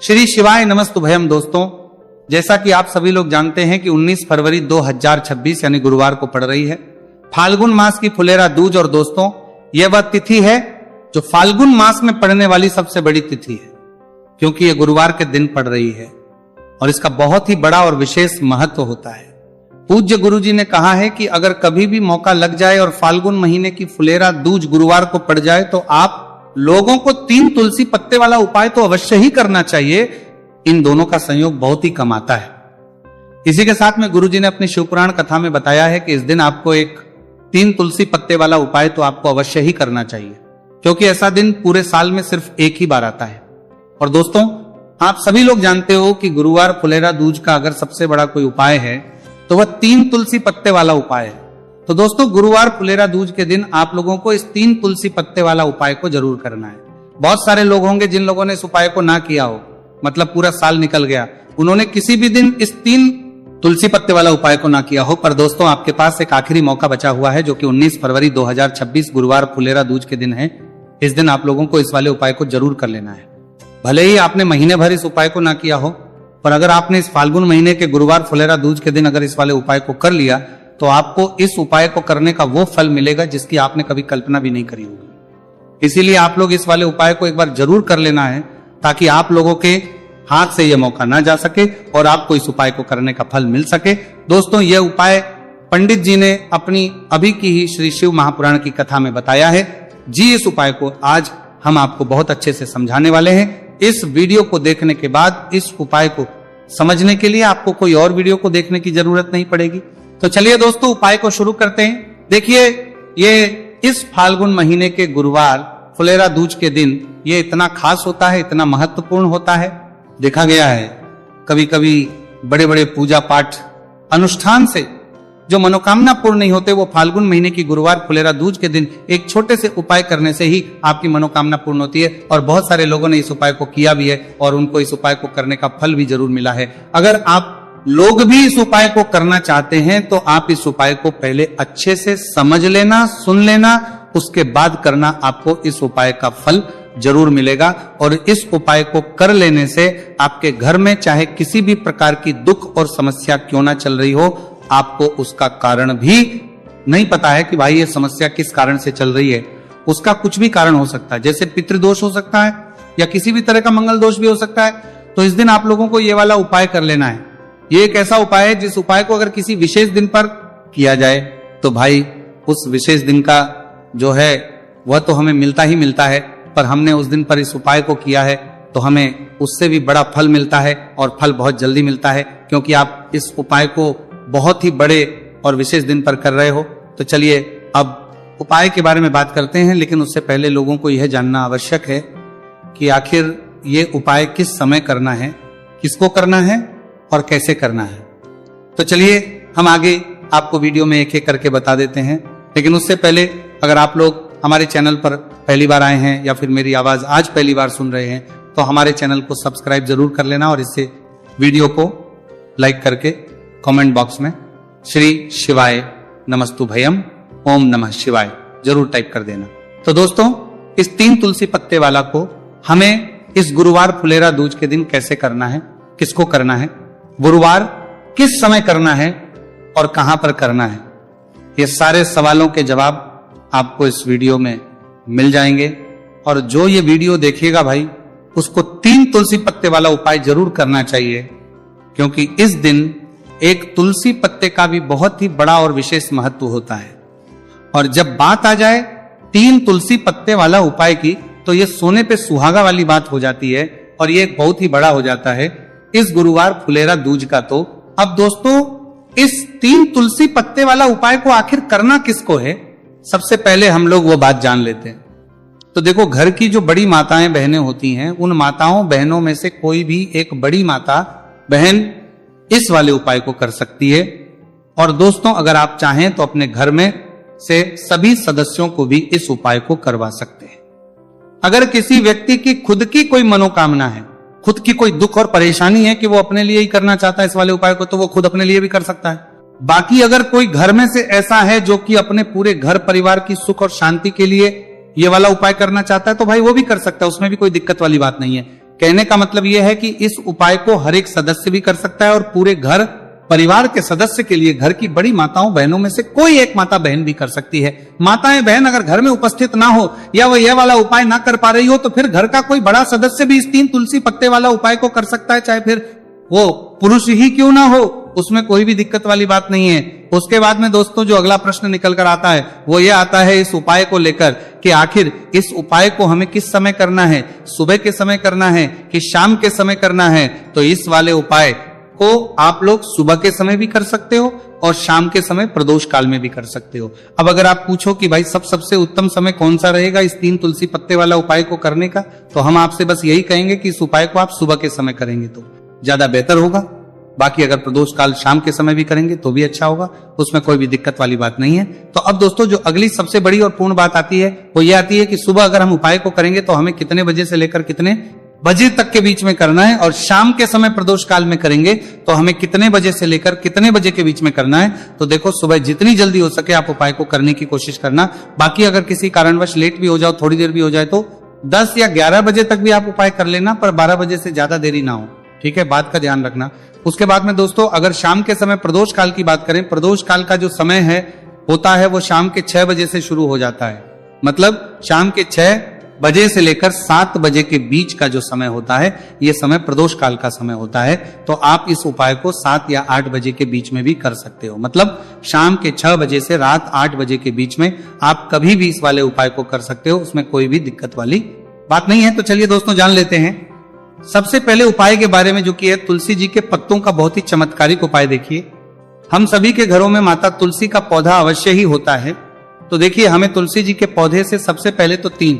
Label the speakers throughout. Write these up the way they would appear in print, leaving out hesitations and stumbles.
Speaker 1: श्री शिवाय नमस्तुभयम। दोस्तों, जैसा कि आप सभी लोग जानते हैं कि 19 फरवरी 2026 यानी गुरुवार को पड़ रही है फाल्गुन मास की फुलेरा दूज। और दोस्तों, यह वह तिथि है जो फाल्गुन मास में पड़ने वाली सबसे बड़ी तिथि है, क्योंकि यह गुरुवार के दिन पड़ रही है और इसका बहुत ही बड़ा और विशेष महत्व होता है। पूज्य गुरु जी ने कहा है कि अगर कभी भी मौका लग जाए और फाल्गुन महीने की फुलेरा दूज गुरुवार को पड़ जाए तो आप लोगों को 3 तुलसी पत्ते वाला उपाय तो अवश्य ही करना चाहिए। इन दोनों का संयोग बहुत ही कम आता है। इसी के साथ में गुरु जी ने अपनी शिवपुराण कथा में बताया है कि इस दिन आपको एक 3 तुलसी पत्ते वाला उपाय तो आपको अवश्य ही करना चाहिए, क्योंकि ऐसा दिन पूरे साल में सिर्फ एक ही बार आता है। और दोस्तों, आप सभी लोग जानते हो कि गुरुवार फुलेरा दूज का अगर सबसे बड़ा कोई उपाय है तो वह 3 तुलसी पत्ते वाला उपाय है। तो दोस्तों, गुरुवार फुलेरा दूज के दिन आप लोगों को इस 3 तुलसी पत्ते वाला उपाय को जरूर करना है। बहुत सारे लोग होंगे जिन लोगों ने इस उपाय को ना किया हो, मतलब पूरा साल निकल गया, उन्होंने किसी भी दिन इस 3 तुलसी पत्ते वाला उपाय को ना किया हो। पर दोस्तों, आपके पास एक आखिरी मौका बचा हुआ है, जो कि 19 फरवरी 2026 गुरुवार फुलेरा दूज के दिन है। इस दिन आप लोगों को इस वाले उपाय को जरूर कर लेना है। भले ही आपने महीने भर इस उपाय को ना किया हो, पर अगर आपने इस फाल्गुन महीने के गुरुवार फुलेरा दूज के दिन अगर इस वाले उपाय को कर लिया तो आपको इस उपाय को करने का वो फल मिलेगा जिसकी आपने कभी कल्पना भी नहीं करी होगी। इसीलिए आप लोग इस वाले उपाय को एक बार जरूर कर लेना है, ताकि आप लोगों के हाथ से यह मौका ना जा सके और आपको इस उपाय को करने का फल मिल सके। दोस्तों, यह उपाय पंडित जी ने अपनी अभी की ही श्री शिव महापुराण की कथा में बताया है जी। इस उपाय को आज हम आपको बहुत अच्छे से समझाने वाले हैं। इस वीडियो को देखने के बाद इस उपाय को समझने के लिए आपको कोई और वीडियो को देखने की जरूरत नहीं पड़ेगी। तो चलिए दोस्तों, उपाय को शुरू करते हैं। देखिए, ये इस फाल्गुन महीने के गुरुवार फुलेरा दूज के दिन ये इतना खास होता है, इतना महत्वपूर्ण होता है। देखा गया है कभी कभी बड़े बड़े पूजा पाठ अनुष्ठान से जो मनोकामना पूर्ण नहीं होते, वो फाल्गुन महीने की गुरुवार फुलेरा दूज के दिन एक छोटे से उपाय करने से ही आपकी मनोकामना पूर्ण होती है। और बहुत सारे लोगों ने इस उपाय को किया भी है और उनको इस उपाय को करने का फल भी जरूर मिला है। अगर आप लोग भी इस उपाय को करना चाहते हैं तो आप इस उपाय को पहले अच्छे से समझ लेना, सुन लेना, उसके बाद करना। आपको इस उपाय का फल जरूर मिलेगा। और इस उपाय को कर लेने से आपके घर में चाहे किसी भी प्रकार की दुख और समस्या क्यों ना चल रही हो, आपको उसका कारण भी नहीं पता है कि भाई ये समस्या किस कारण से चल रही है। उसका कुछ भी कारण हो सकता है, जैसे पितृदोष हो सकता है या किसी भी तरह का मंगल दोष भी हो सकता है। तो इस दिन आप लोगों को ये वाला उपाय कर लेना है। ये एक ऐसा उपाय है जिस उपाय को अगर किसी विशेष दिन पर किया जाए तो भाई उस विशेष दिन का जो है वह तो हमें मिलता ही मिलता है, पर हमने उस दिन पर इस उपाय को किया है तो हमें उससे भी बड़ा फल मिलता है और फल बहुत जल्दी मिलता है, क्योंकि आप इस उपाय को बहुत ही बड़े और विशेष दिन पर कर रहे हो। तो चलिए अब उपाय के बारे में बात करते हैं, लेकिन उससे पहले लोगों को यह जानना आवश्यक है कि आखिर ये उपाय किस समय करना है, किसको करना है और कैसे करना है। तो चलिए हम आगे आपको वीडियो में एक एक करके बता देते हैं। लेकिन उससे पहले अगर आप लोग हमारे चैनल पर पहली बार आए हैं या फिर मेरी आवाज आज पहली बार सुन रहे हैं तो हमारे चैनल को सब्सक्राइब जरूर कर लेना और इससे वीडियो को लाइक करके कमेंट बॉक्स में श्री शिवाय नमस्तुभयम ओम नमः शिवाय जरूर टाइप कर देना। तो दोस्तों, इस 3 तुलसी पत्ते वाला को हमें इस गुरुवार फुलेरा दूज के दिन कैसे करना है, किसको करना है, गुरुवार किस समय करना है और कहां पर करना है, ये सारे सवालों के जवाब आपको इस वीडियो में मिल जाएंगे। और जो ये वीडियो देखिएगा भाई, उसको 3 तुलसी पत्ते वाला उपाय जरूर करना चाहिए, क्योंकि इस दिन एक तुलसी पत्ते का भी बहुत ही बड़ा और विशेष महत्व होता है। और जब बात आ जाए 3 तुलसी पत्ते वाला उपाय की, तो ये सोने पे सुहागा वाली बात हो जाती है और ये बहुत ही बड़ा हो जाता है इस गुरुवार फुलेरा दूज का। तो अब दोस्तों, इस 3 तुलसी पत्ते वाला उपाय को आखिर करना किसको है, सबसे पहले हम लोग वो बात जान लेते हैं। तो देखो, घर की जो बड़ी माताएं बहनें होती हैं, उन माताओं बहनों में से कोई भी एक बड़ी माता बहन इस वाले उपाय को कर सकती है। और दोस्तों, अगर आप चाहें तो अपने घर में से सभी सदस्यों को भी इस उपाय को करवा सकते हैं। अगर किसी व्यक्ति की खुद की कोई मनोकामना है, खुद की कोई दुख और परेशानी है कि वो अपने लिए ही करना चाहता है इस वाले उपाय को, तो वो खुद अपने लिए भी कर सकता है। बाकी अगर कोई घर में से ऐसा है जो कि अपने पूरे घर परिवार की सुख और शांति के लिए ये वाला उपाय करना चाहता है, तो भाई वो भी कर सकता है, उसमें भी कोई दिक्कत वाली बात नहीं है। कहने का मतलब यह है कि इस उपाय को हर एक सदस्य भी कर सकता है और पूरे घर परिवार के सदस्य के लिए घर की बड़ी माताओं बहनों में से कोई एक माता बहन भी कर सकती है। माताएं बहन अगर घर में उपस्थित ना हो या वो यह वाला उपाय ना कर पा रही हो तो फिर घर का कोई बड़ा सदस्य भी इस 3 तुलसी पत्ते वाला उपाय को कर सकता है, चाहे फिर वो पुरुष ही क्यों ना हो, उसमें कोई भी दिक्कत वाली बात नहीं है। उसके बाद में दोस्तों जो अगला प्रश्न निकल कर आता है वो ये आता है इस उपाय को लेकर कि आखिर इस उपाय को हमें किस समय करना है, सुबह के समय करना है कि शाम के समय करना है। तो इस वाले उपाय को आप लोग सुबह के समय भी कर सकते हो और शाम के समय प्रदोष काल में भी कर सकते हो। अब अगर आप पूछो कि भाई सबसे उत्तम समय कौन सा रहेगा इस 3 तुलसी पत्ते वाला उपाय को करने का, तो हम आपसे बस यही कहेंगे कि इस उपाय को आप सुबह के समय करेंगे तो ज्यादा बेहतर होगा। बाकी अगर प्रदोष काल शाम के समय भी करेंगे तो भी अच्छा होगा, उसमें कोई भी दिक्कत वाली बात नहीं है। तो अब दोस्तों जो अगली सबसे बड़ी और पूर्ण बात आती है वो ये आती है कि सुबह अगर हम उपाय को करेंगे तो हमें कितने बजे से लेकर कितने बजे तक के बीच में करना है, और शाम के समय प्रदोष काल में करेंगे तो हमें कितने बजे से लेकर कितने बजे के बीच में करना है। तो देखो सुबह जितनी जल्दी हो सके आप उपाय को करने की कोशिश करना। बाकी अगर किसी कारणवश लेट भी हो जाओ, थोड़ी देर भी हो जाए तो 10 या 11 बजे तक भी आप उपाय कर लेना, पर 12 बजे से ज्यादा देरी ना हो, ठीक है, बात का ध्यान रखना। उसके बाद में दोस्तों अगर शाम के समय प्रदोष काल की बात करें, प्रदोष काल का जो समय है होता है वो शाम के 6 बजे से शुरू हो जाता है। मतलब शाम के 6 बजे से लेकर 7 बजे के बीच का जो समय होता है ये समय प्रदोष काल का समय होता है। तो आप इस उपाय को 7 या 8 बजे के बीच में भी कर सकते हो। मतलब शाम के 6 बजे से रात 8 बजे के बीच में आप कभी भी इस वाले उपाय को कर सकते हो, उसमें कोई भी दिक्कत वाली बात नहीं है। तो चलिए दोस्तों जान लेते हैं सबसे पहले उपाय के बारे में, जो कि है तुलसी जी के पत्तों का बहुत ही चमत्कारिक उपाय। देखिए हम सभी के घरों में माता तुलसी का पौधा अवश्य ही होता है। तो देखिए हमें तुलसी जी के पौधे से सबसे पहले तो 3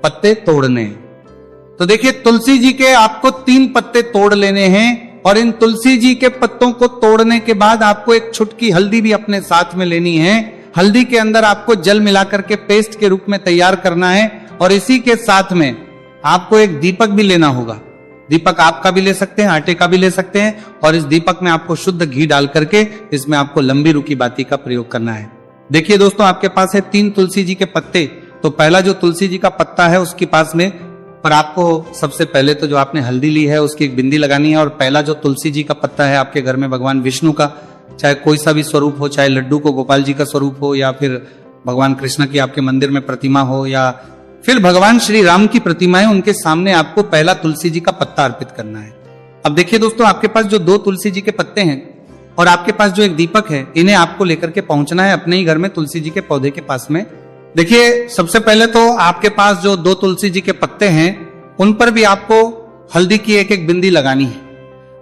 Speaker 1: पत्ते तोड़ने हैं। तो देखिए तुलसी जी के आपको 3 पत्ते तोड़ लेने हैं, और इन तुलसी जी के पत्तों को तोड़ने के बाद आपको एक छुटकी हल्दी भी अपने साथ में लेनी है। हल्दी के अंदर आपको जल मिलाकर के पेस्ट के रूप में तैयार करना है, और इसी के साथ में आपको एक दीपक भी लेना होगा। दीपक आपका भी ले सकते हैं, आटे का भी ले सकते हैं, और इस दीपक में आपको शुद्ध घी डाल करके इसमें आपको लंबी रुकी बाती का प्रयोग करना है। देखिए दोस्तों आपके पास है 3 तुलसी जी के पत्ते। तो पहला जो तुलसी जी का पत्ता है उसके पास में पर आपको सबसे पहले तो जो आपने हल्दी ली है उसकी एक बिंदी लगानी है। और पहला जो तुलसी जी का पत्ता है आपके घर में भगवान विष्णु का चाहे कोई सा भी स्वरूप हो, चाहे लड्डू को गोपाल जी का स्वरूप हो, या फिर भगवान कृष्ण की आपके मंदिर में प्रतिमा हो, या फिर भगवान श्री राम की प्रतिमा है, उनके सामने आपको पहला तुलसी जी का पत्ता अर्पित करना है। अब देखिए दोस्तों आपके पास जो 2 तुलसी जी के पत्ते हैं और आपके पास जो एक दीपक है, इन्हें आपको लेकर के पहुंचना है अपने ही घर में तुलसी जी के पौधे के पास में। देखिए सबसे पहले तो आपके पास जो 2 तुलसी जी के पत्ते हैं उन पर भी आपको हल्दी की एक बिंदी लगानी है,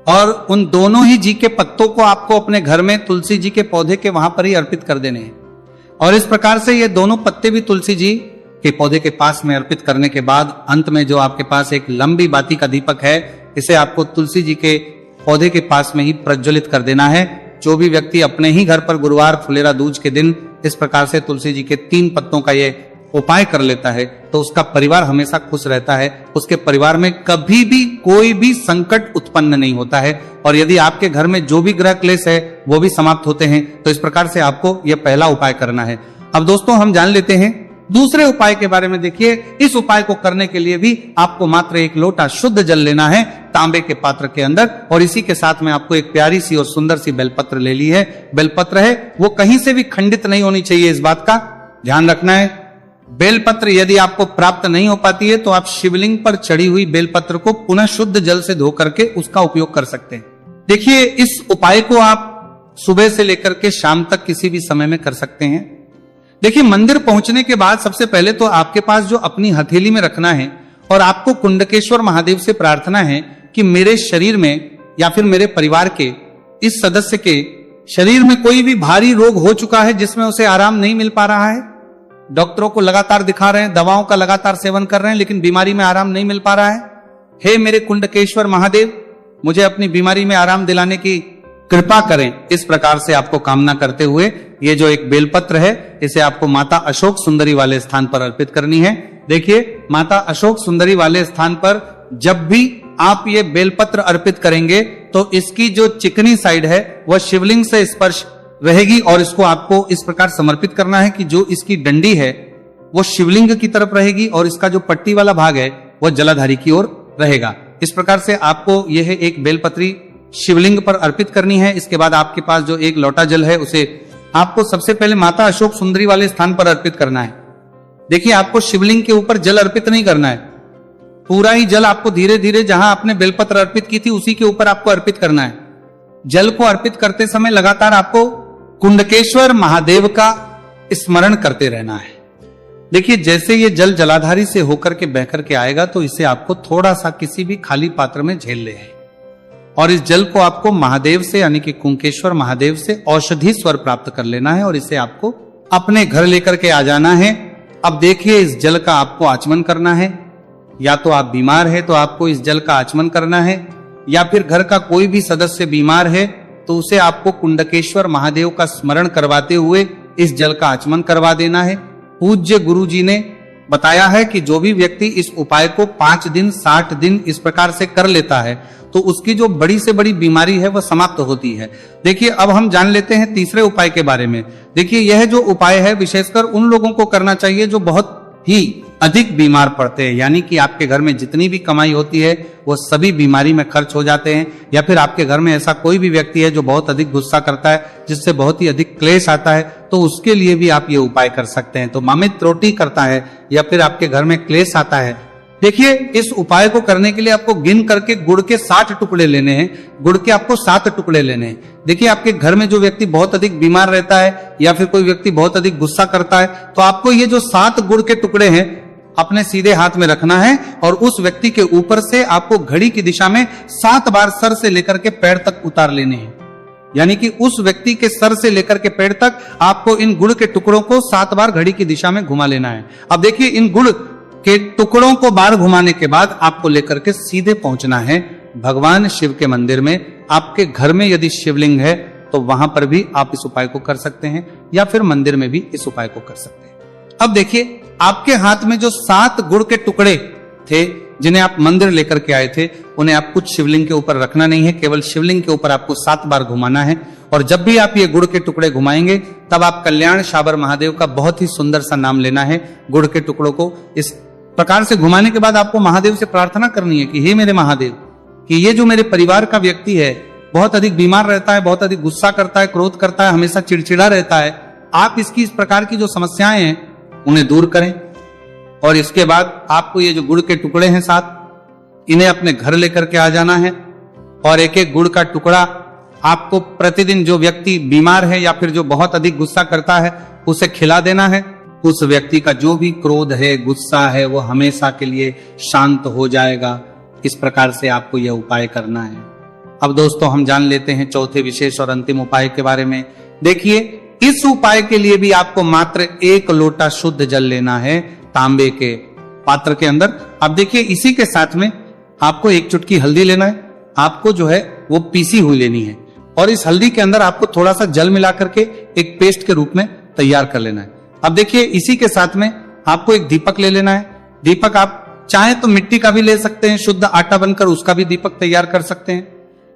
Speaker 1: और उन दोनों ही जी के पत्तों को आपको अपने घर में तुलसी जी के पौधे के वहां पर ही अर्पित कर देने हैं। और इस प्रकार से ये दोनों पत्ते भी तुलसी जी के पौधे के पास में अर्पित करने के बाद अंत में जो आपके पास एक लंबी बाती का दीपक है, इसे आपको तुलसी जी के पौधे के पास में ही प्रज्वलित कर देना है। जो भी व्यक्ति अपने ही घर पर गुरुवार फुलेरा दूज के दिन इस प्रकार से तुलसी जी के 3 पत्तों का ये उपाय कर लेता है तो उसका परिवार हमेशा खुश रहता है, उसके परिवार में कभी भी कोई भी संकट उत्पन्न नहीं होता है, और यदि आपके घर में जो भी ग्रह क्लेश है वो भी समाप्त होते हैं। तो इस प्रकार से आपको यह पहला उपाय करना है। अब दोस्तों हम जान लेते हैं दूसरे उपाय के बारे में। देखिए इस उपाय को करने के लिए भी आपको मात्र 1 लोटा शुद्ध जल लेना है तांबे के पात्र के अंदर, और इसी के साथ में आपको एक प्यारी सी और सुंदर सी बेलपत्र ले ली है। बेलपत्र है वो कहीं से भी खंडित नहीं होनी चाहिए, इस बात का ध्यान रखना है। बेलपत्र यदि आपको प्राप्त नहीं हो पाती है तो आप शिवलिंग पर चढ़ी हुई बेलपत्र को पुनः शुद्ध जल से धो करके उसका उपयोग कर सकते हैं। देखिए इस उपाय को आप सुबह से लेकर के शाम तक किसी भी समय में कर सकते हैं। देखिए मंदिर पहुंचने के बाद सबसे पहले तो आपके पास जो अपनी हथेली में रखना है, और आपको कुंडकेश्वर महादेव से प्रार्थना है कि मेरे शरीर में या फिर मेरे परिवार के इस सदस्य के शरीर में कोई भी भारी रोग हो चुका है जिसमें उसे आराम नहीं मिल पा रहा है, डॉक्टरों को लगातार दिखा रहे हैं, दवाओं का लगातार सेवन कर रहे हैं, लेकिन बीमारी में आराम नहीं मिल पा रहा है। हे मेरे कुंडकेश्वर महादेव, मुझे अपनी बीमारी में आराम दिलाने की कृपा करें। इस प्रकार से आपको कामना करते हुए ये जो एक बेलपत्र है इसे आपको माता अशोक सुंदरी वाले स्थान पर अर्पित करनी है। देखिए माता अशोक सुंदरी वाले स्थान पर जब भी आप ये बेलपत्र अर्पित करेंगे तो इसकी जो चिकनी साइड है वह शिवलिंग से स्पर्श रहेगी, और इसको आपको इस प्रकार समर्पित करना है कि जो इसकी डंडी है वो शिवलिंग की तरफ रहेगी और इसका जो पट्टी वाला भाग है वह जलाधारी की ओर रहेगा। इस प्रकार से आपको यह एक बेलपत्री शिवलिंग पर अर्पित करनी है। इसके बाद आपके पास जो एक लोटा जल है उसे आपको सबसे पहले माता अशोक सुंदरी वाले स्थान पर अर्पित करना है। देखिए, आपको शिवलिंग के ऊपर जल अर्पित नहीं करना है, पूरा ही जल आपको धीरे धीरे जहां आपने बेलपत्र अर्पित की थी उसी के ऊपर आपको अर्पित करना है। जल को अर्पित करते समय लगातार आपको कुंडकेश्वर महादेव का स्मरण करते रहना है। देखिए, जैसे ये जल जलाधारी से होकर के बह करके आएगा तो इसे आपको थोड़ा सा किसी भी खाली पात्र में झेल ले है और इस जल को आपको महादेव से यानी कि कुंकेश्वर महादेव से औषधि स्वर प्राप्त कर लेना है और इसे आपको अपने घर लेकर के आ जाना है। अब देखिए, इस जल का आपको आचमन करना है। या तो आप बीमार है तो आपको इस जल का आचमन करना है, या फिर घर का कोई भी सदस्य बीमार है तो उसे आपको कुंडकेश्वर महादेव का स्मरण करवाते हुए इस जल का आचमन करवा देना है। पूज्य गुरु जी ने बताया है कि जो भी व्यक्ति इस उपाय को 5 दिन 60 दिन इस प्रकार से कर लेता है तो उसकी जो बड़ी से बड़ी बीमारी है वह समाप्त होती है। देखिए, अब हम जान लेते हैं तीसरे उपाय के बारे में। देखिए, यह जो उपाय है विशेषकर उन लोगों को करना चाहिए जो बहुत ही अधिक बीमार पड़ते हैं, यानी कि आपके घर में जितनी भी कमाई होती है वो सभी बीमारी में खर्च हो जाते हैं, या फिर आपके घर में ऐसा कोई भी व्यक्ति है जो बहुत अधिक गुस्सा करता है, जिससे बहुत ही अधिक क्लेश आता है, तो उसके लिए भी आप ये उपाय कर सकते हैं। तो मामित त्रुटि करता है या फिर आपके घर में क्लेश आता है, देखिए, इस उपाय को करने के लिए आपको गिन करके गुड़ के 60 टुकड़े लेने हैं। गुड़ के आपको 7 टुकड़े लेने हैं। देखिए, आपके घर में जो व्यक्ति बहुत अधिक बीमार रहता है या फिर कोई व्यक्ति बहुत अधिक गुस्सा करता है तो आपको ये जो 7 गुड़ के टुकड़े हैं अपने सीधे हाथ में रखना है और उस व्यक्ति के ऊपर से आपको घड़ी की दिशा में 7 बार सर से लेकर के पैर तक उतार लेने हैं। यानी कि उस व्यक्ति के सर से लेकर के पैर तक आपको इन गुड़ के टुकड़ों को 7 बार घड़ी की दिशा में घुमा लेना है। अब देखिए, इन गुड़ के टुकड़ों को बार घुमाने के बाद आपको लेकर के सीधे पहुंचना है भगवान शिव के मंदिर में। आपके घर में यदि शिवलिंग है तो वहां पर भी आप इस उपाय को कर सकते हैं या फिर मंदिर में भी इस उपाय को कर सकते हैं। अब देखिए, आपके हाथ में जो 7 गुड़ के टुकड़े थे जिन्हें आप मंदिर लेकर के आए थे उन्हें आप कुछ शिवलिंग के ऊपर रखना नहीं है, केवल शिवलिंग के ऊपर आपको 7 बार घुमाना है। और जब भी आप ये गुड़ के टुकड़े घुमाएंगे तब आप कल्याण शाबर महादेव का बहुत ही सुंदर सा नाम लेना है। गुड़ के टुकड़ों को इस प्रकार से घुमाने के बाद आपको महादेव से प्रार्थना करनी है कि हे मेरे महादेव, कि ये जो मेरे परिवार का व्यक्ति है बहुत अधिक बीमार रहता है, बहुत अधिक गुस्सा करता है, क्रोध करता है, हमेशा चिड़चिड़ा रहता है, आप इसकी इस प्रकार की जो समस्याएं हैं उन्हें दूर करें। और इसके बाद आपको ये जो गुड़ के टुकड़े हैं 7, इन्हें अपने घर लेकर के आ जाना है और एक एक गुड़ का टुकड़ा आपको प्रतिदिन जो व्यक्ति बीमार है या फिर जो बहुत अधिक गुस्सा करता है उसे खिला देना है। उस व्यक्ति का जो भी क्रोध है, गुस्सा है, वो हमेशा के लिए शांत हो जाएगा। इस प्रकार से आपको यह उपाय करना है। अब दोस्तों, हम जान लेते हैं चौथे विशेष और अंतिम उपाय के बारे में। देखिए, इस उपाय के लिए भी आपको मात्र 1 लोटा शुद्ध जल लेना है तांबे के पात्र के अंदर। अब देखिए, इसी के साथ में आपको 1 चुटकी हल्दी लेना है, आपको जो है वो पीसी हुई लेनी है और इस हल्दी के अंदर आपको थोड़ा सा जल मिला करके एक पेस्ट के रूप में तैयार कर लेना है। अब देखिए, इसी के साथ में आपको एक दीपक ले लेना है। दीपक आप चाहे तो मिट्टी का भी ले सकते हैं, शुद्ध आटा बनकर उसका भी दीपक तैयार कर सकते हैं।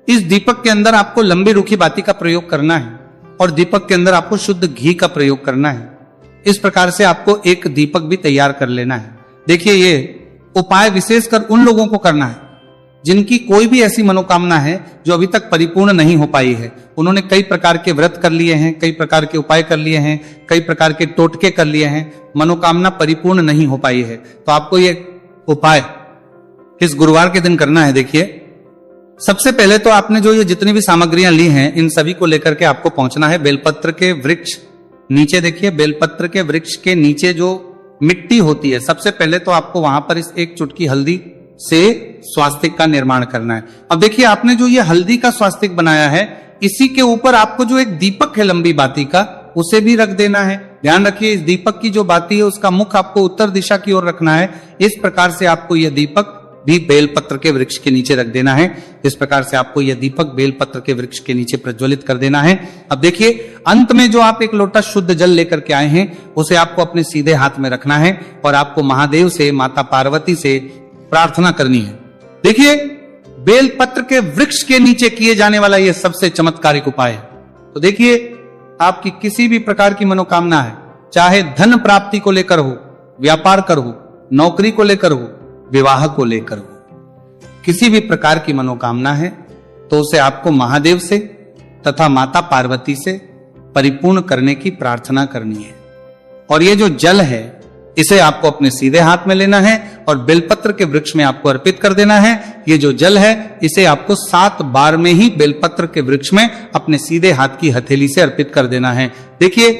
Speaker 1: इस दीपक के अंदर आपको लंबी रूखी बाती का प्रयोग करना है और दीपक के अंदर आपको शुद्ध घी का प्रयोग करना है। इस प्रकार से आपको एक दीपक भी तैयार कर लेना है। देखिए, ये उपाय विशेषकर उन लोगों को करना है जिनकी कोई भी ऐसी मनोकामना है जो अभी तक परिपूर्ण नहीं हो पाई है। उन्होंने कई प्रकार के व्रत कर लिए हैं, कई प्रकार के उपाय कर लिए हैं, कई प्रकार के टोटके कर लिए हैं, मनोकामना परिपूर्ण नहीं हो पाई है। तो आपको ये उपाय इस गुरुवार के दिन करना है। देखिए, सबसे पहले तो आपने जो ये जितनी भी सामग्रियां ली हैं इन सभी को लेकर के आपको पहुंचना है बेलपत्र के वृक्ष नीचे। देखिए, बेलपत्र के वृक्ष के नीचे जो मिट्टी होती है, सबसे पहले तो आपको वहां पर इस 1 चुटकी हल्दी से स्वास्तिक का निर्माण करना है। अब देखिए, आपने जो ये हल्दी का स्वास्तिक बनाया है इसी के ऊपर आपको जो एक दीपक है लंबी बाती का उसे भी रख देना है। ध्यान रखिए, इस दीपक की जो बाती है उसका मुख आपको उत्तर दिशा की ओर रखना है। इस प्रकार से आपको यह दीपक भी बेलपत्र के वृक्ष के नीचे रख देना है। इस प्रकार से आपको यह दीपक बेलपत्र के वृक्ष के नीचे प्रज्वलित कर देना है। अब देखिए, अंत में जो आप 1 लोटा शुद्ध जल लेकर के आए हैं उसे आपको अपने सीधे हाथ में रखना है और आपको महादेव से, माता पार्वती से प्रार्थना करनी है। देखिए, बेलपत्र के वृक्ष के नीचे किए जाने वाला यह सबसे चमत्कारिक उपाय है। तो देखिए, आपकी किसी भी प्रकार की मनोकामना है, चाहे धन प्राप्ति को लेकर हो, व्यापार कर हो, नौकरी को लेकर हो, विवाह को लेकर हो, किसी भी प्रकार की मनोकामना है तो उसे आपको महादेव से तथा माता पार्वती से परिपूर्ण करने की प्रार्थना करनी है। और ये जो जल है इसे आपको अपने सीधे हाथ में लेना है और बेलपत्र के वृक्ष में आपको अर्पित कर देना है। ये जो जल है इसे आपको 7 बार में ही बेलपत्र के वृक्ष में अपने सीधे हाथ की हथेली से अर्पित कर देना है। देखिए,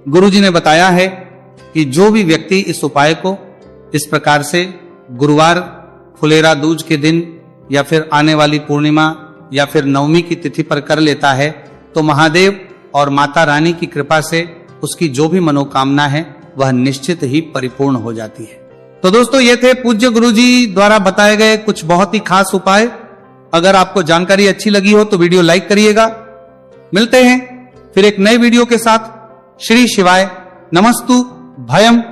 Speaker 1: गुरुजी ने बताया है कि जो भी व्यक्ति इस उपाय को इस प्रकार से गुरुवार फुलेरा दूज के दिन या फिर आने वाली पूर्णिमा या फिर नवमी की तिथि पर कर लेता है तो महादेव और माता रानी की कृपा से उसकी जो भी मनोकामना है वह निश्चित ही परिपूर्ण हो जाती है। तो दोस्तों, ये थे पूज्य गुरुजी द्वारा बताए गए कुछ बहुत ही खास उपाय। अगर आपको जानकारी अच्छी लगी हो तो वीडियो लाइक करिएगा। मिलते हैं फिर एक नए वीडियो के साथ। श्री शिवाय नमस्तु भयम